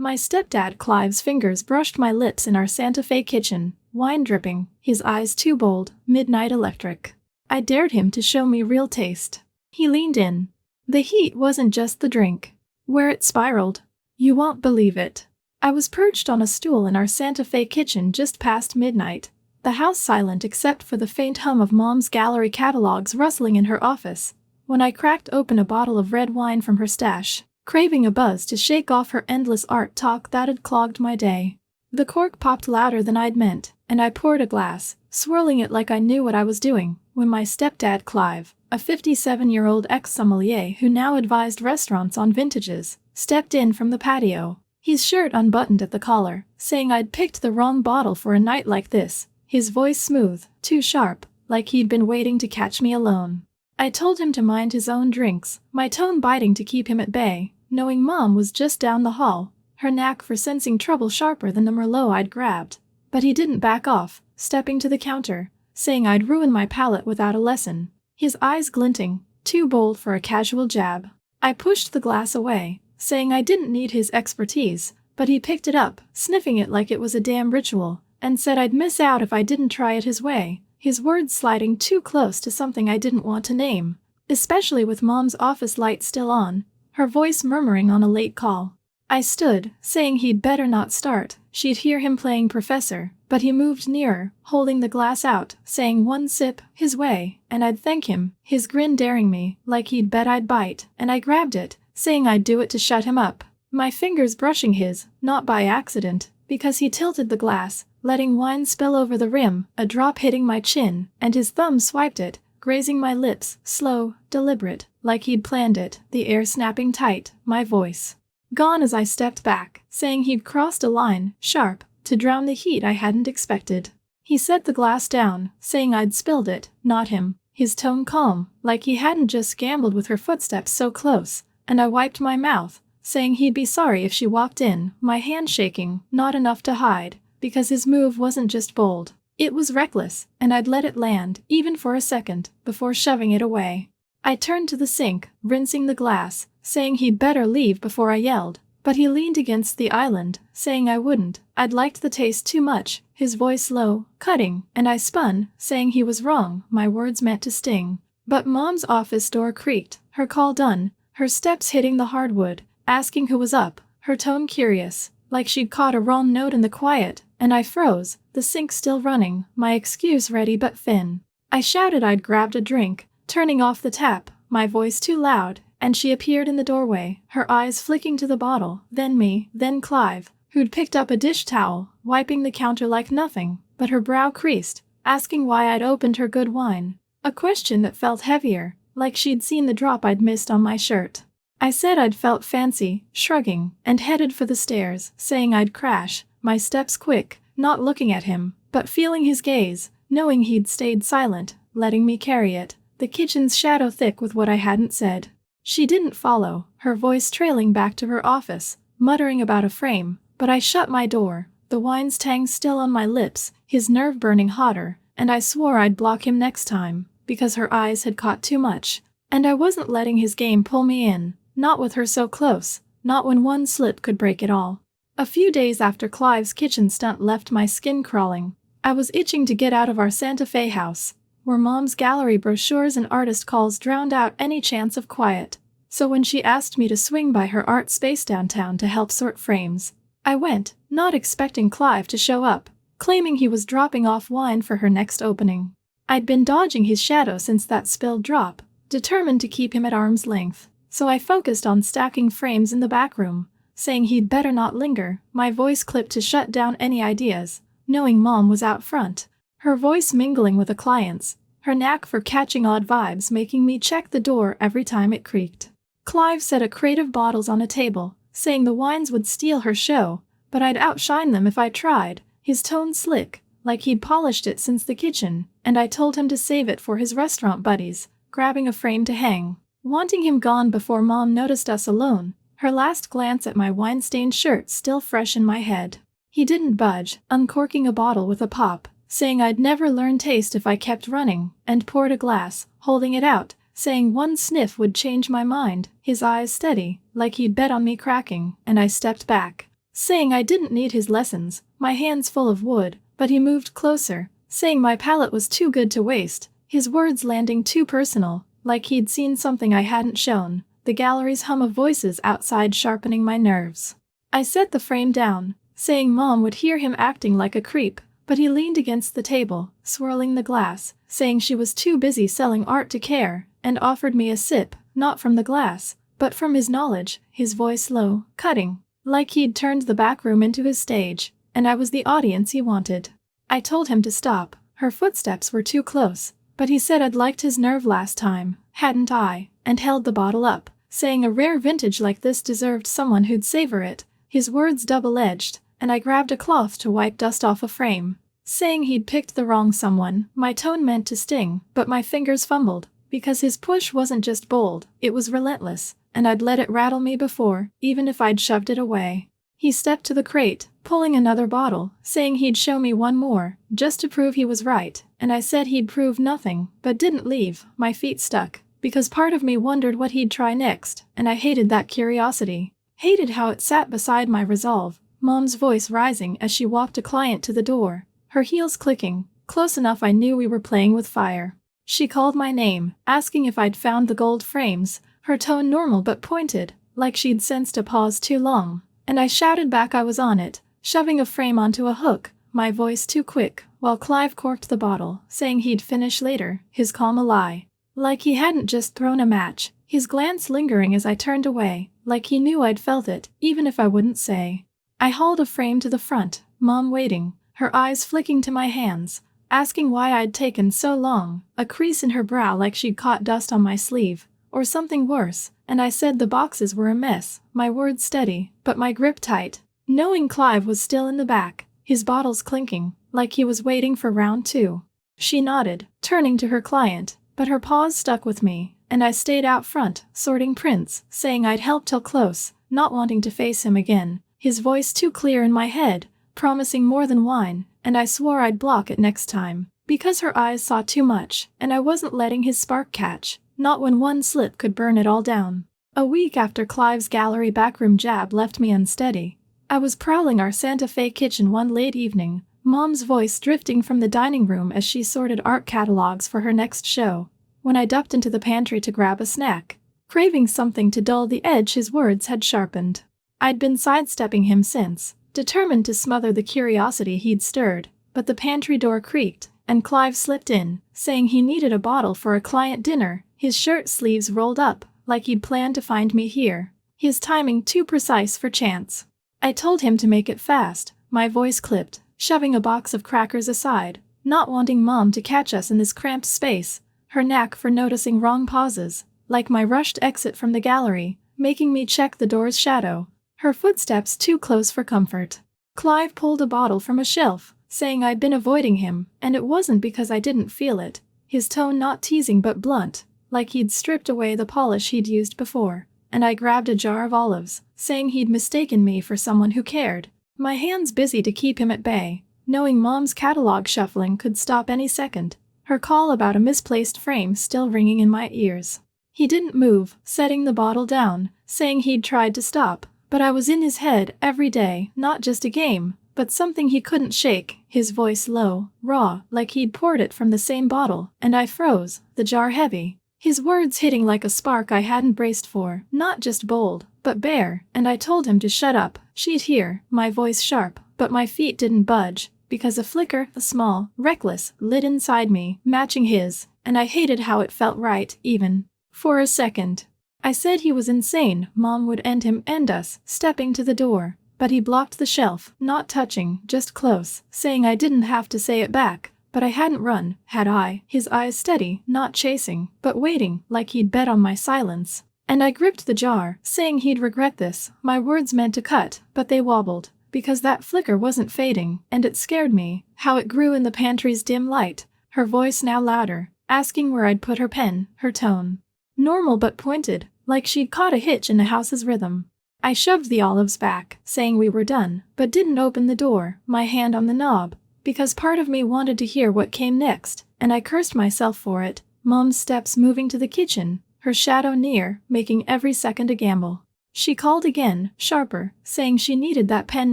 My stepdad Clive's fingers brushed my lips in our Santa Fe kitchen, wine dripping, his eyes too bold, midnight electric. I dared him to show me real taste. He leaned in. The heat wasn't just the drink. Where it spiraled. You won't believe it. I was perched on a stool in our Santa Fe kitchen just past midnight, the house silent except for the faint hum of Mom's gallery catalogs rustling in her office, when I cracked open a bottle of red wine from her stash, craving a buzz to shake off her endless art talk that had clogged my day. The cork popped louder than I'd meant, and I poured a glass, swirling it like I knew what I was doing, when my stepdad Clive, a 57-year-old ex-sommelier who now advised restaurants on vintages, stepped in from the patio, his shirt unbuttoned at the collar, saying I'd picked the wrong bottle for a night like this, his voice smooth, too sharp, like he'd been waiting to catch me alone. I told him to mind his own drinks, my tone biting to keep him at bay, knowing Mom was just down the hall, her knack for sensing trouble sharper than the Merlot I'd grabbed. But he didn't back off, stepping to the counter, saying I'd ruin my palate without a lesson, his eyes glinting, too bold for a casual jab. I pushed the glass away, saying I didn't need his expertise, but he picked it up, sniffing it like it was a damn ritual, and said I'd miss out if I didn't try it his way, his words sliding too close to something I didn't want to name, especially with Mom's office light still on, her voice murmuring on a late call. I stood, saying he'd better not start, she'd hear him playing professor, but he moved nearer, holding the glass out, saying one sip, his way, and I'd thank him, his grin daring me, like he'd bet I'd bite, and I grabbed it, saying I'd do it to shut him up, my fingers brushing his, not by accident, because he tilted the glass, letting wine spill over the rim, a drop hitting my chin, and his thumb swiped it, grazing my lips, slow, deliberate, like he'd planned it, the air snapping tight, my voice gone as I stepped back, saying he'd crossed a line, sharp, to drown the heat I hadn't expected. He set the glass down, saying I'd spilled it, not him, his tone calm, like he hadn't just gambled with her footsteps so close, and I wiped my mouth, saying he'd be sorry if she walked in, my hand shaking, not enough to hide, because his move wasn't just bold, it was reckless, and I'd let it land, even for a second, before shoving it away. I turned to the sink, rinsing the glass, saying he'd better leave before I yelled, but he leaned against the island, saying I wouldn't, I'd liked the taste too much, his voice low, cutting, and I spun, saying he was wrong, my words meant to sting. But Mom's office door creaked, her call done, her steps hitting the hardwood, asking who was up, her tone curious, like she'd caught a wrong note in the quiet, and I froze, the sink still running, my excuse ready but thin. I shouted I'd grabbed a drink, turning off the tap, my voice too loud, and she appeared in the doorway, her eyes flicking to the bottle, then me, then Clive, who'd picked up a dish towel, wiping the counter like nothing, but her brow creased, asking why I'd opened her good wine, a question that felt heavier, like she'd seen the drop I'd missed on my shirt. I said I'd felt fancy, shrugging, and headed for the stairs, saying I'd crash, my steps quick, not looking at him, but feeling his gaze, knowing he'd stayed silent, letting me carry it, the kitchen's shadow thick with what I hadn't said. She didn't follow, her voice trailing back to her office, muttering about a frame, but I shut my door, the wine's tang still on my lips, his nerve burning hotter, and I swore I'd block him next time, because her eyes had caught too much, and I wasn't letting his game pull me in, not with her so close, not when one slip could break it all. A few days after Clive's kitchen stunt left my skin crawling, I was itching to get out of our Santa Fe house, where Mom's gallery brochures and artist calls drowned out any chance of quiet. So when she asked me to swing by her art space downtown to help sort frames, I went, not expecting Clive to show up, claiming he was dropping off wine for her next opening. I'd been dodging his shadow since that spilled drop, determined to keep him at arm's length, so I focused on stacking frames in the back room, saying he'd better not linger, my voice clipped to shut down any ideas, knowing Mom was out front, her voice mingling with a client's, her knack for catching odd vibes making me check the door every time it creaked. Clive set a crate of bottles on a table, saying the wines would steal her show, but I'd outshine them if I tried, his tone slick, like he'd polished it since the kitchen, and I told him to save it for his restaurant buddies, grabbing a frame to hang, wanting him gone before Mom noticed us alone, her last glance at my wine-stained shirt still fresh in my head. He didn't budge, uncorking a bottle with a pop, saying I'd never learn taste if I kept running, and poured a glass, holding it out, saying one sniff would change my mind, his eyes steady, like he'd bet on me cracking, and I stepped back, saying I didn't need his lessons, my hands full of wood, but he moved closer, saying my palette was too good to waste, his words landing too personal, like he'd seen something I hadn't shown, the gallery's hum of voices outside sharpening my nerves. I set the frame down, saying Mom would hear him acting like a creep, but he leaned against the table, swirling the glass, saying she was too busy selling art to care, and offered me a sip, not from the glass, but from his knowledge, his voice low, cutting, like he'd turned the back room into his stage, and I was the audience he wanted. I told him to stop, her footsteps were too close, but he said I'd liked his nerve last time, hadn't I, and held the bottle up, saying a rare vintage like this deserved someone who'd savor it, his words double-edged, and I grabbed a cloth to wipe dust off a frame, saying he'd picked the wrong someone. My tone meant to sting, but my fingers fumbled, because his push wasn't just bold, it was relentless, and I'd let it rattle me before, even if I'd shoved it away. He stepped to the crate, pulling another bottle, saying he'd show me one more, just to prove he was right, and I said he'd prove nothing, but didn't leave, my feet stuck, because part of me wondered what he'd try next, and I hated that curiosity, hated how it sat beside my resolve, Mom's voice rising as she walked a client to the door, her heels clicking, close enough I knew we were playing with fire. She called my name, asking if I'd found the gold frames, her tone normal but pointed, like she'd sensed a pause too long, and I shouted back I was on it, shoving a frame onto a hook, my voice too quick, while Clive corked the bottle, saying he'd finish later, his calm a lie. Like he hadn't just thrown a match, his glance lingering as I turned away, like he knew I'd felt it, even if I wouldn't say. I hauled a frame to the front, Mom waiting, her eyes flicking to my hands, asking why I'd taken so long, a crease in her brow like she'd caught dust on my sleeve, or something worse, and I said the boxes were a mess, my words steady, but my grip tight, knowing Clive was still in the back, his bottles clinking, like he was waiting for round two. She nodded, turning to her client, but her pause stuck with me, and I stayed out front, sorting prints, saying I'd help till close, not wanting to face him again, his voice too clear in my head, promising more than wine, and I swore I'd block it next time, because her eyes saw too much, and I wasn't letting his spark catch, not when one slip could burn it all down. A week after Clive's gallery backroom jab left me unsteady, I was prowling our Santa Fe kitchen one late evening, Mom's voice drifting from the dining room as she sorted art catalogs for her next show, when I ducked into the pantry to grab a snack, craving something to dull the edge his words had sharpened. I'd been sidestepping him since, determined to smother the curiosity he'd stirred, but the pantry door creaked, and Clive slipped in, saying he needed a bottle for a client dinner, his shirt sleeves rolled up, like he'd planned to find me here, his timing too precise for chance. I told him to make it fast, my voice clipped, shoving a box of crackers aside, not wanting Mom to catch us in this cramped space, her knack for noticing wrong pauses, like my rushed exit from the gallery, making me check the door's shadow, her footsteps too close for comfort. Clive pulled a bottle from a shelf, saying I'd been avoiding him, and it wasn't because I didn't feel it, his tone not teasing but blunt, like he'd stripped away the polish he'd used before, and I grabbed a jar of olives, saying he'd mistaken me for someone who cared, my hands busy to keep him at bay, knowing Mom's catalog shuffling could stop any second, her call about a misplaced frame still ringing in my ears. He didn't move, setting the bottle down, saying he'd tried to stop, but I was in his head every day, not just a game, but something he couldn't shake, his voice low, raw, like he'd poured it from the same bottle, and I froze, the jar heavy, his words hitting like a spark I hadn't braced for, not just bold, but bare, and I told him to shut up, she'd hear, my voice sharp, but my feet didn't budge, because a flicker, a small, reckless, lit inside me, matching his, and I hated how it felt right, even for a second. I said he was insane, Mom would end us, stepping to the door, but he blocked the shelf, not touching, just close, saying I didn't have to say it back, but I hadn't run, had I, his eyes steady, not chasing, but waiting, like he'd bet on my silence. And I gripped the jar, saying he'd regret this, my words meant to cut, but they wobbled, because that flicker wasn't fading, and it scared me, how it grew in the pantry's dim light, her voice now louder, asking where I'd put her pen, her tone normal but pointed, like she'd caught a hitch in the house's rhythm. I shoved the olives back, saying we were done, but didn't open the door, my hand on the knob, because part of me wanted to hear what came next, and I cursed myself for it, Mom's steps moving to the kitchen, her shadow near, making every second a gamble. She called again, sharper, saying she needed that pen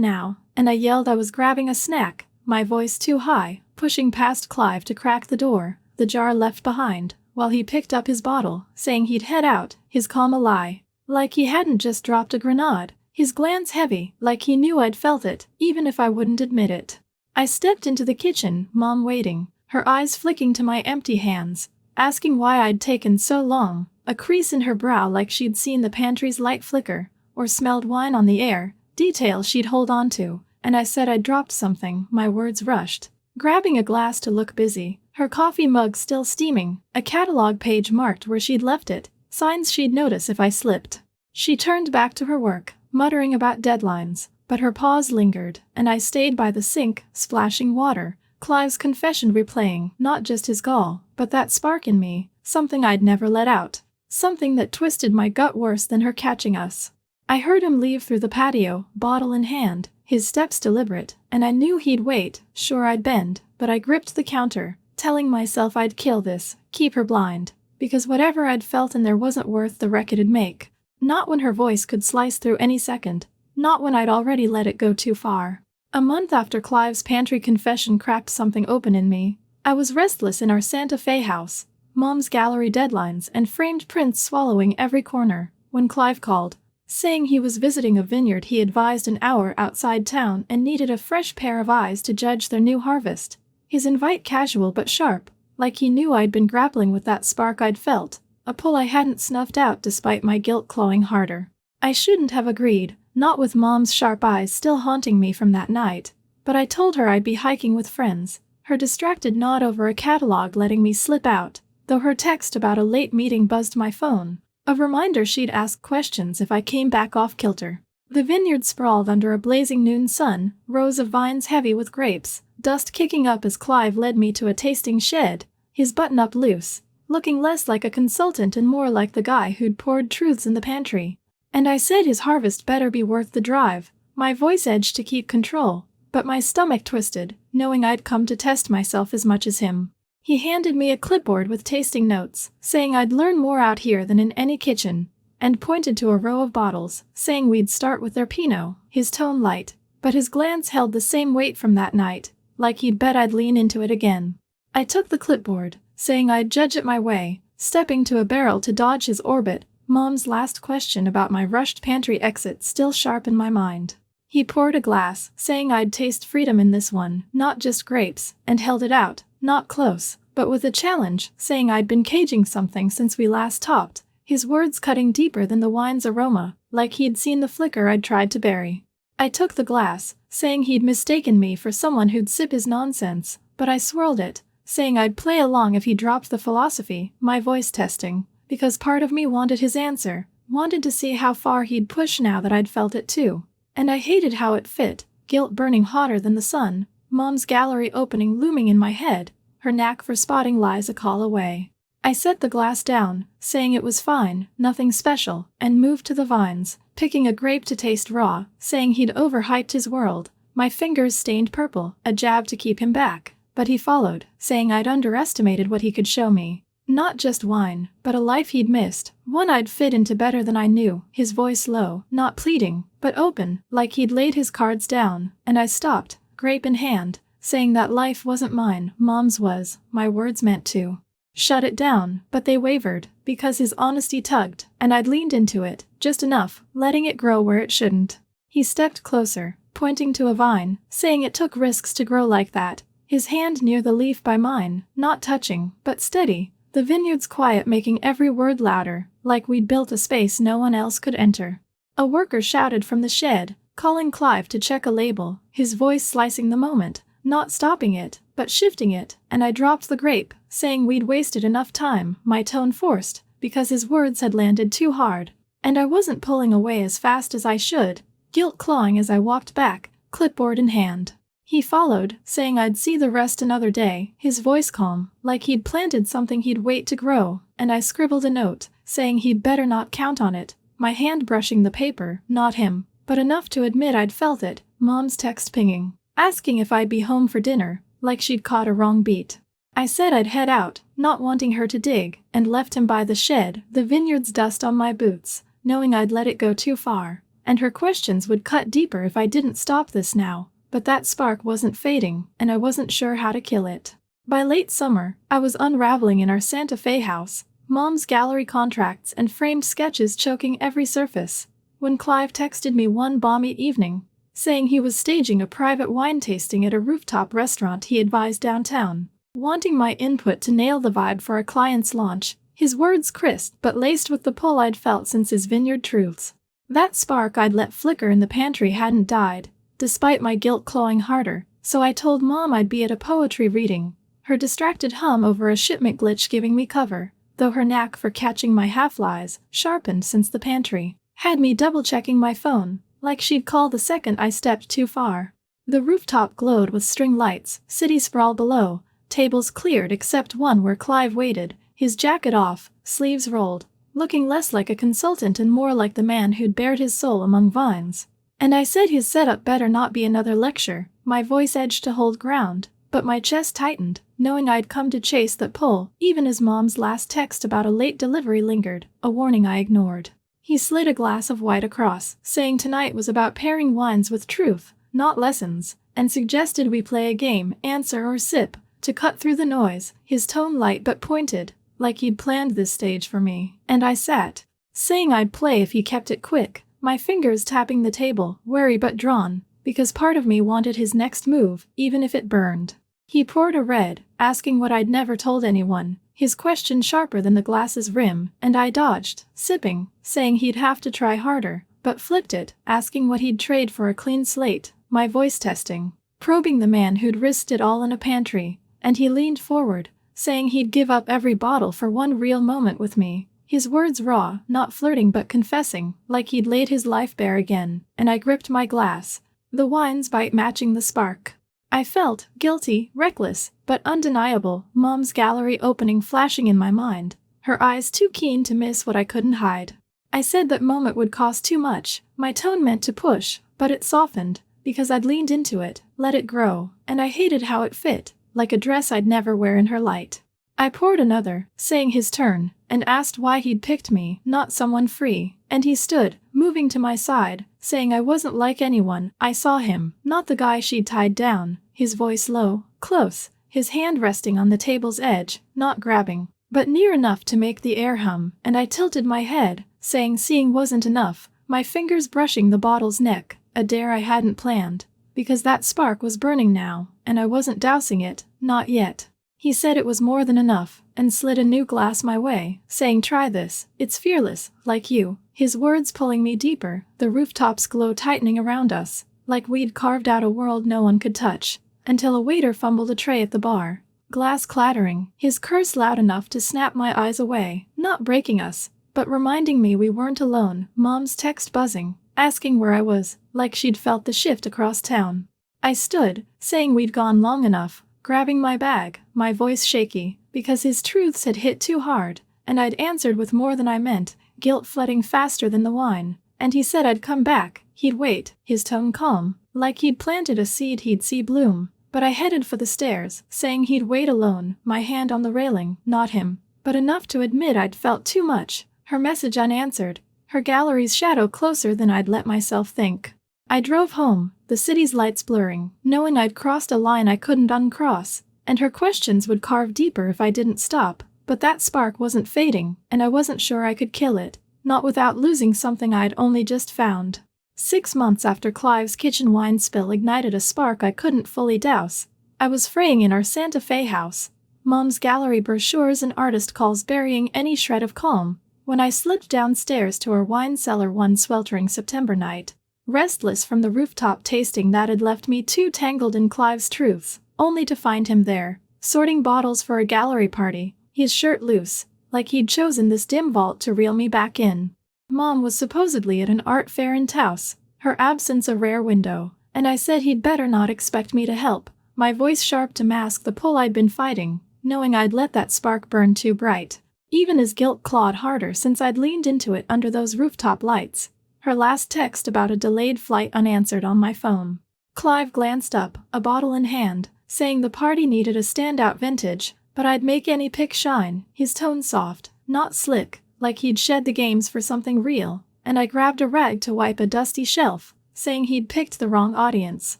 now, and I yelled I was grabbing a snack, my voice too high, pushing past Clive to crack the door, the jar left behind, while he picked up his bottle, saying he'd head out, his calm a lie, like he hadn't just dropped a grenade, his glance heavy, like he knew I'd felt it, even if I wouldn't admit it. I stepped into the kitchen, Mom waiting, her eyes flicking to my empty hands, asking why I'd taken so long, a crease in her brow like she'd seen the pantry's light flicker, or smelled wine on the air, detail she'd hold on to, and I said I'd dropped something, my words rushed, grabbing a glass to look busy, her coffee mug still steaming, a catalog page marked where she'd left it, signs she'd notice if I slipped. She turned back to her work, muttering about deadlines, but her pause lingered, and I stayed by the sink, splashing water, Clive's confession replaying, not just his gall, but that spark in me, something I'd never let out, something that twisted my gut worse than her catching us. I heard him leave through the patio, bottle in hand, his steps deliberate, and I knew he'd wait, sure I'd bend, but I gripped the counter, telling myself I'd kill this, keep her blind, because whatever I'd felt in there wasn't worth the wreck it'd make. Not when her voice could slice through any second, not when I'd already let it go too far. A month after Clive's pantry confession cracked something open in me, I was restless in our Santa Fe house, Mom's gallery deadlines and framed prints swallowing every corner, when Clive called, saying he was visiting a vineyard he advised an hour outside town and needed a fresh pair of eyes to judge their new harvest. His invite casual but sharp, like he knew I'd been grappling with that spark I'd felt, a pull I hadn't snuffed out despite my guilt clawing harder. I shouldn't have agreed, not with Mom's sharp eyes still haunting me from that night, but I told her I'd be hiking with friends, her distracted nod over a catalog letting me slip out, though her text about a late meeting buzzed my phone, a reminder she'd ask questions if I came back off kilter. The vineyard sprawled under a blazing noon sun, rows of vines heavy with grapes, dust kicking up as Clive led me to a tasting shed, his button-up loose, looking less like a consultant and more like the guy who'd poured truths in the pantry. And I said his harvest better be worth the drive, my voice edged to keep control, but my stomach twisted, knowing I'd come to test myself as much as him. He handed me a clipboard with tasting notes, saying I'd learn more out here than in any kitchen, and pointed to a row of bottles, saying we'd start with their Pinot, his tone light, but his glance held the same weight from that night, like he'd bet I'd lean into it again. I took the clipboard, saying I'd judge it my way, stepping to a barrel to dodge his orbit, Mom's last question about my rushed pantry exit still sharp in my mind. He poured a glass, saying I'd taste freedom in this one, not just grapes, and held it out, not close, but with a challenge, saying I'd been caging something since we last talked, his words cutting deeper than the wine's aroma, like he'd seen the flicker I'd tried to bury. I took the glass, saying he'd mistaken me for someone who'd sip his nonsense, but I swirled it, saying I'd play along if he dropped the philosophy, my voice testing, because part of me wanted his answer, wanted to see how far he'd push now that I'd felt it too. And I hated how it fit, guilt burning hotter than the sun, Mom's gallery opening looming in my head, her knack for spotting lies a call away. I set the glass down, saying it was fine, nothing special, and moved to the vines, picking a grape to taste raw, saying he'd overhyped his world. My fingers stained purple, a jab to keep him back, but he followed, saying I'd underestimated what he could show me. Not just wine, but a life he'd missed, one I'd fit into better than I knew, his voice low, not pleading, but open, like he'd laid his cards down, and I stopped, grape in hand, saying that life wasn't mine, Mom's was, my words meant to shut it down, but they wavered, because his honesty tugged, and I'd leaned into it, just enough, letting it grow where it shouldn't. He stepped closer, pointing to a vine, saying it took risks to grow like that, his hand near the leaf by mine, not touching, but steady. The vineyard's quiet making every word louder, like we'd built a space no one else could enter. A worker shouted from the shed, calling Clive to check a label, his voice slicing the moment, not stopping it, but shifting it, and I dropped the grape, saying we'd wasted enough time, my tone forced, because his words had landed too hard, and I wasn't pulling away as fast as I should, guilt clawing as I walked back, clipboard in hand. He followed, saying I'd see the rest another day, his voice calm, like he'd planted something he'd wait to grow, and I scribbled a note, saying he'd better not count on it, my hand brushing the paper, not him, but enough to admit I'd felt it, Mom's text pinging, asking if I'd be home for dinner, like she'd caught a wrong beat. I said I'd head out, not wanting her to dig, and left him by the shed, the vineyard's dust on my boots, knowing I'd let it go too far, and her questions would cut deeper if I didn't stop this now. But that spark wasn't fading, and I wasn't sure how to kill it. By late summer, I was unraveling in our Santa Fe house, Mom's gallery contracts and framed sketches choking every surface, when Clive texted me one balmy evening, saying he was staging a private wine tasting at a rooftop restaurant he advised downtown. Wanting my input to nail the vibe for a client's launch, his words crisp but laced with the pull I'd felt since his vineyard truths. That spark I'd let flicker in the pantry hadn't died, despite my guilt clawing harder, so I told Mom I'd be at a poetry reading, her distracted hum over a shipment glitch giving me cover, though her knack for catching my half-lies, sharpened since the pantry, had me double-checking my phone, like she'd call the second I stepped too far. The rooftop glowed with string lights, city sprawl below, tables cleared except one where Clive waited, his jacket off, sleeves rolled, looking less like a consultant and more like the man who'd bared his soul among vines. And I said his setup better not be another lecture, my voice edged to hold ground, but my chest tightened, knowing I'd come to chase that pull, even as Mom's last text about a late delivery lingered, a warning I ignored. He slid a glass of white across, saying tonight was about pairing wines with truth, not lessons, and suggested we play a game, answer or sip, to cut through the noise, his tone light but pointed, like he'd planned this stage for me, and I sat, saying I'd play if he kept it quick, my fingers tapping the table, wary but drawn, because part of me wanted his next move, even if it burned. He poured a red, asking what I'd never told anyone, his question sharper than the glass's rim, and I dodged, sipping, saying he'd have to try harder, but flipped it, asking what he'd trade for a clean slate, my voice testing, probing the man who'd risked it all in a pantry, and he leaned forward, saying he'd give up every bottle for one real moment with me, his words raw, not flirting but confessing, like he'd laid his life bare again, and I gripped my glass, the wine's bite matching the spark. I felt guilty, reckless, but undeniable, Mom's gallery opening flashing in my mind, her eyes too keen to miss what I couldn't hide. I said that moment would cost too much, my tone meant to push, but it softened, because I'd leaned into it, let it grow, and I hated how it fit, like a dress I'd never wear in her light. I poured another, saying his turn, and asked why he'd picked me, not someone free, and he stood, moving to my side, saying I wasn't like anyone I saw him, not the guy she'd tied down, his voice low, close, his hand resting on the table's edge, not grabbing, but near enough to make the air hum, and I tilted my head, saying seeing wasn't enough, my fingers brushing the bottle's neck, a dare I hadn't planned, because that spark was burning now, and I wasn't dousing it, not yet. He said it was more than enough, and slid a new glass my way, saying try this, it's fearless, like you, his words pulling me deeper, the rooftop's glow tightening around us, like we'd carved out a world no one could touch, until a waiter fumbled a tray at the bar, glass clattering, his curse loud enough to snap my eyes away, not breaking us, but reminding me we weren't alone, Mom's text buzzing, asking where I was, like she'd felt the shift across town. I stood, saying we'd gone long enough, grabbing my bag, my voice shaky, because his truths had hit too hard, and I'd answered with more than I meant, guilt flooding faster than the wine, and he said I'd come back, he'd wait, his tone calm, like he'd planted a seed he'd see bloom, but I headed for the stairs, saying he'd wait alone, my hand on the railing, not him, but enough to admit I'd felt too much, her message unanswered, her gallery's shadow closer than I'd let myself think. I drove home, the city's lights blurring, knowing I'd crossed a line I couldn't uncross, and her questions would carve deeper if I didn't stop, but that spark wasn't fading, and I wasn't sure I could kill it, not without losing something I'd only just found. 6 months after Clive's kitchen wine spill ignited a spark I couldn't fully douse, I was fraying in our Santa Fe house, Mom's gallery brochures and artist calls burying any shred of calm, when I slipped downstairs to our wine cellar one sweltering September night, restless from the rooftop tasting that had left me too tangled in Clive's truths, only to find him there, sorting bottles for a gallery party, his shirt loose, like he'd chosen this dim vault to reel me back in. Mom was supposedly at an art fair in Taos, her absence a rare window, and I said he'd better not expect me to help, my voice sharp to mask the pull I'd been fighting, knowing I'd let that spark burn too bright, even as guilt clawed harder since I'd leaned into it under those rooftop lights. Her last text about a delayed flight unanswered on my phone. Clive glanced up, a bottle in hand, saying the party needed a standout vintage, but I'd make any pick shine, his tone soft, not slick, like he'd shed the games for something real, and I grabbed a rag to wipe a dusty shelf, saying he'd picked the wrong audience.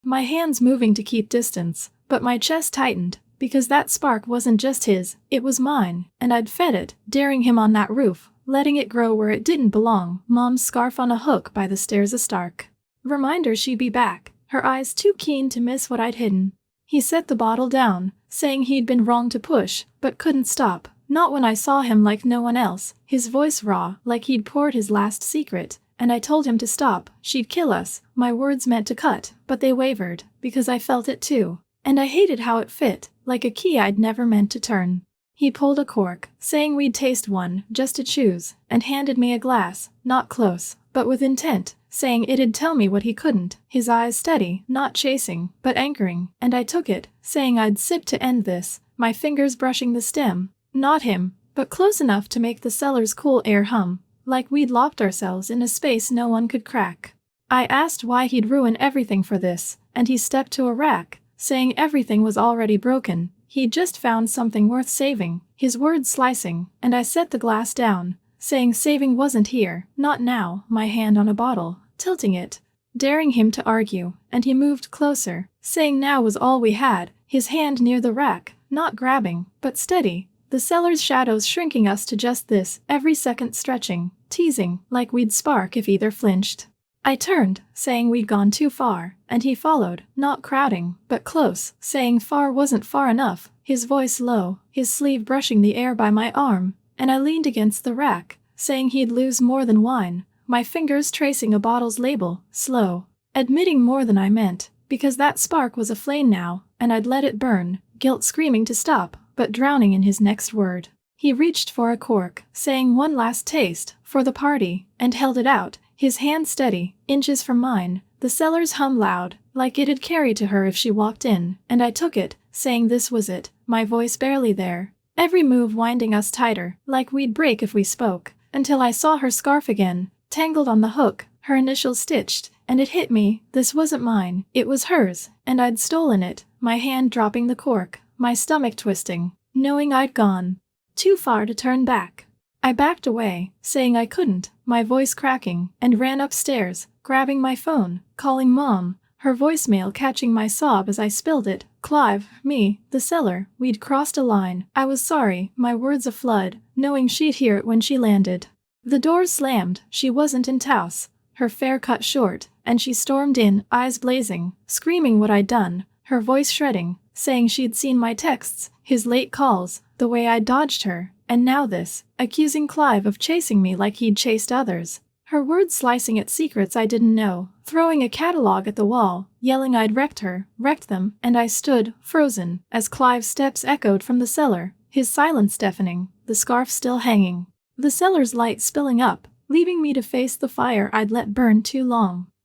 My hands moving to keep distance, but my chest tightened, because that spark wasn't just his, it was mine, and I'd fed it, daring him on that roof, letting it grow where it didn't belong. Mom's scarf on a hook by the stairs a stark reminder she'd be back, her eyes too keen to miss what I'd hidden. He set the bottle down, saying he'd been wrong to push, but couldn't stop, not when I saw him like no one else, his voice raw, like he'd poured his last secret, and I told him to stop, she'd kill us. My words meant to cut, but they wavered, because I felt it too, and I hated how it fit, like a key I'd never meant to turn. He pulled a cork, saying we'd taste one, just to choose, and handed me a glass, not close, but with intent, saying it'd tell me what he couldn't, his eyes steady, not chasing, but anchoring, and I took it, saying I'd sip to end this, my fingers brushing the stem, not him, but close enough to make the cellar's cool air hum, like we'd locked ourselves in a space no one could crack. I asked why he'd ruin everything for this, and he stepped to a rack, saying everything was already broken, he'd just found something worth saving, his words slicing, and I set the glass down, saying saving wasn't here, not now, my hand on a bottle, tilting it, daring him to argue, and he moved closer, saying now was all we had, his hand near the rack, not grabbing, but steady, the cellar's shadows shrinking us to just this, every second stretching, teasing, like we'd spark if either flinched. I turned, saying we'd gone too far, and he followed, not crowding, but close, saying far wasn't far enough, his voice low, his sleeve brushing the air by my arm, and I leaned against the rack, saying he'd lose more than wine, my fingers tracing a bottle's label, slow, admitting more than I meant, because that spark was aflame now, and I'd let it burn, guilt screaming to stop, but drowning in his next word. He reached for a cork, saying one last taste, for the party, and held it out, his hand steady, inches from mine, the cellar's hum loud, like it'd carry to her if she walked in, and I took it, saying this was it, my voice barely there, every move winding us tighter, like we'd break if we spoke, until I saw her scarf again, tangled on the hook, her initials stitched, and it hit me, this wasn't mine, it was hers, and I'd stolen it, my hand dropping the cork, my stomach twisting, knowing I'd gone too far to turn back. I backed away, saying I couldn't, my voice cracking, and ran upstairs, grabbing my phone, calling Mom, her voicemail catching my sob as I spilled it. Clive, me, the cellar, we'd crossed a line, I was sorry, my words a flood, knowing she'd hear it when she landed. The doors slammed, she wasn't in touse, her fare cut short, and she stormed in, eyes blazing, screaming what I'd done, her voice shredding, saying she'd seen my texts, his late calls, the way I'd dodged her, and now this, accusing Clive of chasing me like he'd chased others. Her words slicing at secrets I didn't know, throwing a catalog at the wall, yelling I'd wrecked her, wrecked them, and I stood, frozen, as Clive's steps echoed from the cellar, his silence deafening, the scarf still hanging. The cellar's light spilling up, leaving me to face the fire I'd let burn too long.